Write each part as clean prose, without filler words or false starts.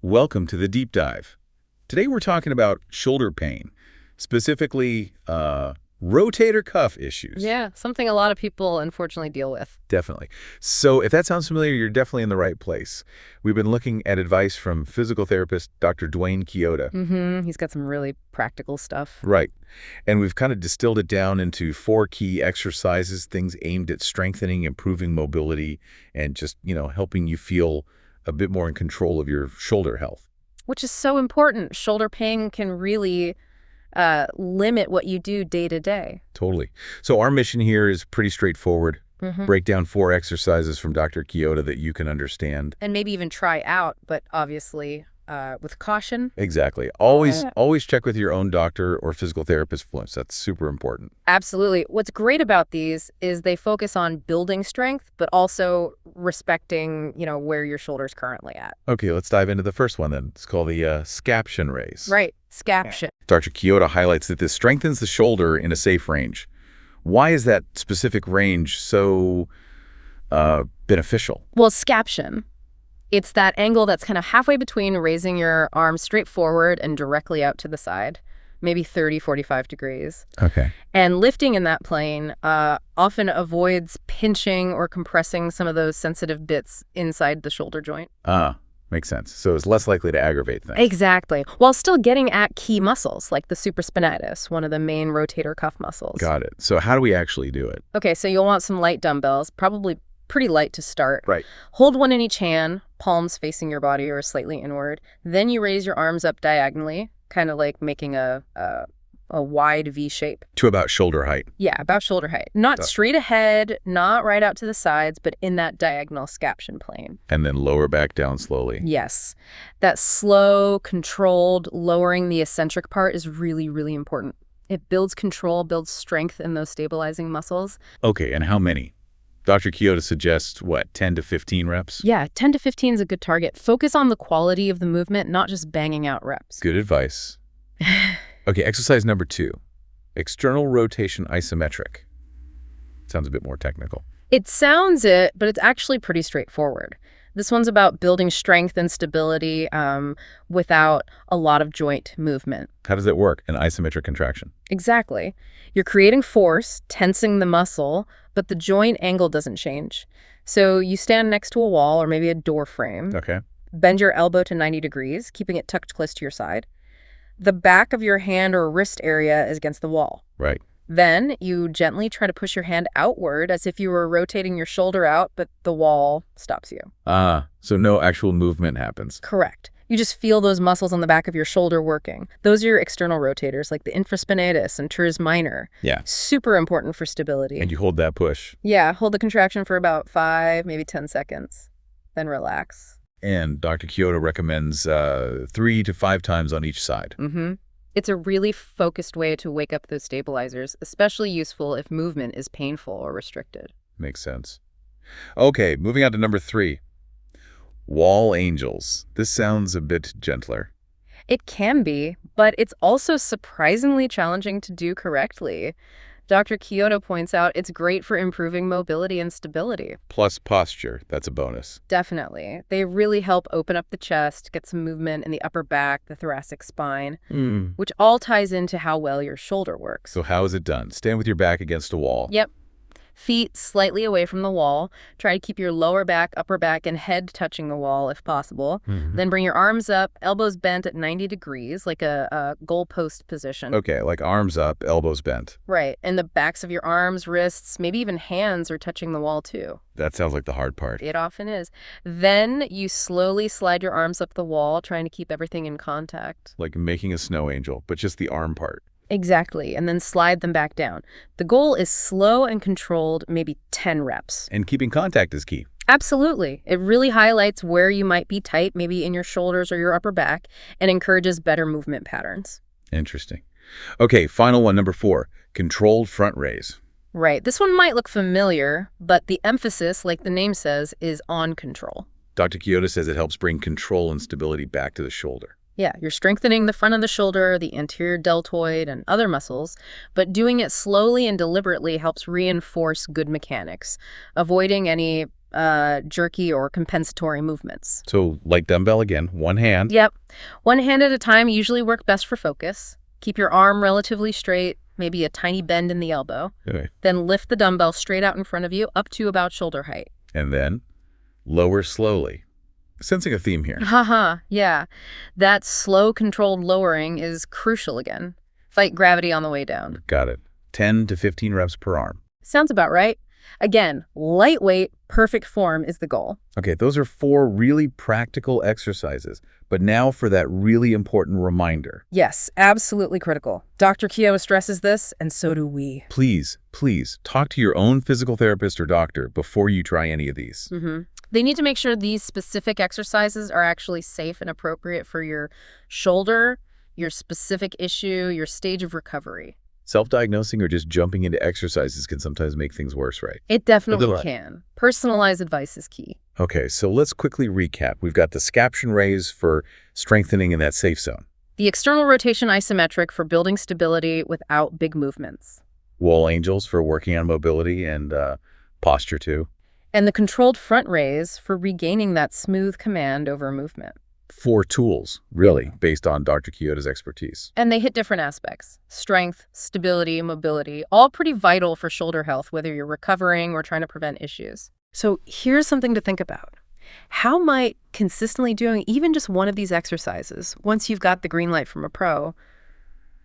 Welcome to the deep dive. Today we're talking about shoulder pain, specifically rotator cuff issues. Yeah, something a lot of people unfortunately deal with. Definitely. So if that sounds familiar, you're definitely in the right place. We've been looking at advice from physical therapist Dr. Dwayne Chioda. He's got some really practical stuff. Right. And we've kind of distilled it down into 4 key exercises, things aimed at strengthening, improving mobility, and just, helping you feel a bit more in control of your shoulder health. Which is so important. Shoulder pain can really limit what you do day to day. Totally. So our mission here is pretty straightforward. Break down 4 exercises from Dr. Chioda that you can understand. And maybe even try out, but obviously with caution. Exactly. Always check with your own doctor or physical therapist first. That's super important. Absolutely. What's great about these is they focus on building strength, but also respecting, where your shoulder's currently at. Okay, let's dive into the first one then. It's called the scaption raise. Right. Scaption. Dr. Chioda highlights that this strengthens the shoulder in a safe range. Why is that specific range so beneficial? Well, scaption. It's that angle that's kind of halfway between raising your arms straight forward and directly out to the side, maybe 30, 45 degrees. Okay. And lifting in that plane often avoids pinching or compressing some of those sensitive bits inside the shoulder joint. Makes sense. So it's less likely to aggravate things. Exactly. While still getting at key muscles like the supraspinatus, one of the main rotator cuff muscles. Got it. So how do we actually do it? Okay, so you'll want some light dumbbells, probably pretty light to start. Right. Hold one in each hand, palms facing your body or slightly inward. Then you raise your arms up diagonally, kind of like making a wide V shape. To about shoulder height. Yeah, about shoulder height. Not straight ahead, not right out to the sides, but in that diagonal scaption plane. And then lower back down slowly. Yes. That slow, controlled, lowering the eccentric part is really, really important. It builds control, builds strength in those stabilizing muscles. Okay, and how many? Dr. Chioda suggests, 10 to 15 reps? Yeah, 10 to 15 is a good target. Focus on the quality of the movement, not just banging out reps. Good advice. Okay, exercise number 2. External rotation isometric. Sounds a bit more technical. It sounds it, but it's actually pretty straightforward. This one's about building strength and stability without a lot of joint movement. How does it work, an isometric contraction? Exactly. You're creating force, tensing the muscle, but the joint angle doesn't change. So you stand next to a wall or maybe a door frame. Okay. Bend your elbow to 90 degrees, keeping it tucked close to your side. The back of your hand or wrist area is against the wall. Right. Then you gently try to push your hand outward as if you were rotating your shoulder out, but the wall stops you. So no actual movement happens. Correct. You just feel those muscles on the back of your shoulder working. Those are your external rotators, like the infraspinatus and teres minor. Yeah. Super important for stability. And you hold that push. Yeah, hold the contraction for about 5, maybe 10 seconds. Then relax. And Dr. Chioda recommends 3 to 5 times on each side. It's a really focused way to wake up those stabilizers, especially useful if movement is painful or restricted. Makes sense. Okay, moving on to number 3. Wall angels. This sounds a bit gentler. It can be, but it's also surprisingly challenging to do correctly. Dr. Chioda points out it's great for improving mobility and stability. Plus posture. That's a bonus. Definitely. They really help open up the chest, get some movement in the upper back, the thoracic spine, which all ties into how well your shoulder works. So how is it done? Stand with your back against a wall. Yep. Feet slightly away from the wall. Try to keep your lower back, upper back, and head touching the wall if possible. Then bring your arms up, elbows bent at 90 degrees, like a goalpost position. Okay, like arms up, elbows bent. Right. And the backs of your arms, wrists, maybe even hands are touching the wall too. That sounds like the hard part. It often is. Then you slowly slide your arms up the wall, trying to keep everything in contact. Like making a snow angel, but just the arm part. Exactly, and then slide them back down. The goal is slow and controlled, maybe 10 reps. And keeping contact is key. Absolutely. It really highlights where you might be tight, maybe in your shoulders or your upper back, and encourages better movement patterns. Interesting. Okay, final one, number 4, controlled front raise. Right. This one might look familiar, but the emphasis, like the name says, is on control. Dr. Chioda says it helps bring control and stability back to the shoulder. Yeah, you're strengthening the front of the shoulder, the anterior deltoid, and other muscles, but doing it slowly and deliberately helps reinforce good mechanics, avoiding any jerky or compensatory movements. So like dumbbell again, one hand. Yep. One hand at a time usually work best for focus. Keep your arm relatively straight, maybe a tiny bend in the elbow. Okay. Then lift the dumbbell straight out in front of you up to about shoulder height. And then lower slowly. Sensing a theme here. Haha, yeah. That slow, controlled lowering is crucial again. Fight gravity on the way down. Got it. 10 to 15 reps per arm. Sounds about right. Again, lightweight, perfect form is the goal. Okay, those are 4 really practical exercises. But now for that really important reminder. Yes, absolutely critical. Dr. Keough stresses this, and so do we. Please, please talk to your own physical therapist or doctor before you try any of these. They need to make sure these specific exercises are actually safe and appropriate for your shoulder, your specific issue, your stage of recovery. Self-diagnosing or just jumping into exercises can sometimes make things worse, right? It definitely can. Personalized advice is key. Okay, so let's quickly recap. We've got the scaption raise for strengthening in that safe zone. The external rotation isometric for building stability without big movements. Wall angels for working on mobility and posture too. And the controlled front raise for regaining that smooth command over movement. 4 tools, really, based on Dr. Keough's expertise. And they hit different aspects. Strength, stability, mobility, all pretty vital for shoulder health, whether you're recovering or trying to prevent issues. So here's something to think about. How might consistently doing even just one of these exercises, once you've got the green light from a pro,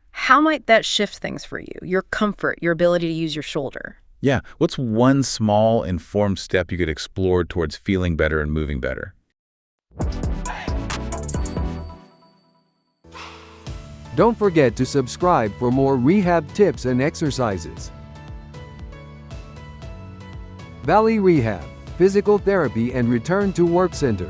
how might that shift things for you? Your comfort, your ability to use your shoulder? Yeah, what's one small, informed step you could explore towards feeling better and moving better? Don't forget to subscribe for more rehab tips and exercises. Valley Rehab, Physical Therapy and Return to Work Center.